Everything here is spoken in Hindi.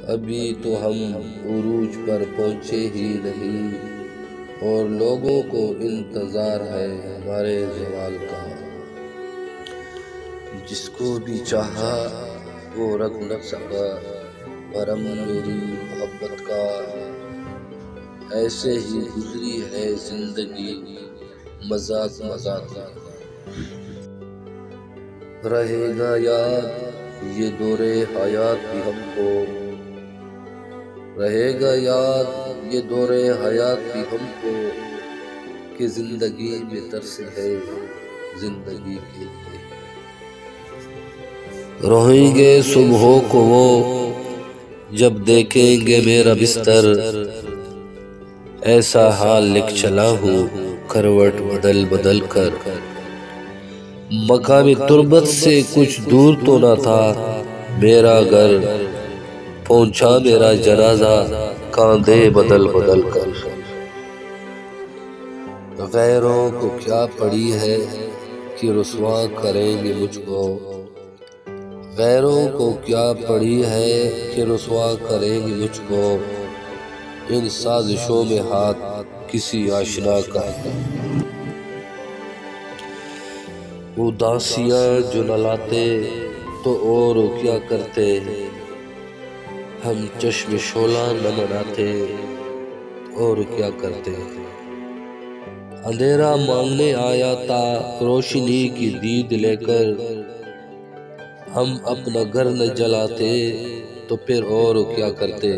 अभी तो हम उरूज पर पहुँचे ही नहीं और लोगों को इंतज़ार है हमारे ज़वाल का। जिसको भी चाहा वो रख न सका भरम मेरी मोहब्बत का। ऐसे ही गुजरी है जिंदगी मजाक मजाक का। रहेगा याद ये दौरे हयात भी हमको, रहेगा याद ये दौरे हयात भी हमको कि जिंदगी में तरस है जिंदगी के लिए। रोएंगे सुबहों को वो जब देखेंगे मेरा बिस्तर, ऐसा हाल लिख चला हूँ करवट बदल बदल कर। मकामी तुर्बत से कुछ दूर तो न था मेरा घर, पहुंचा मेरा जनाजा कांधे बदल बदल कर। गैरों को क्या पड़ी है कि रुसवा करेंगे मुझको, गैरों को क्या पड़ी है कि रुसवा करेंगे मुझको। इन साजिशों में हाथ किसी आशना का है। उदासियां जो न लाते तो और क्या करते, हम चश्मे शोला न मनाते और क्या करते। अंधेरा मांगने आया था रोशनी की दीद लेकर, हम अपना घर न जलाते तो फिर और क्या करते।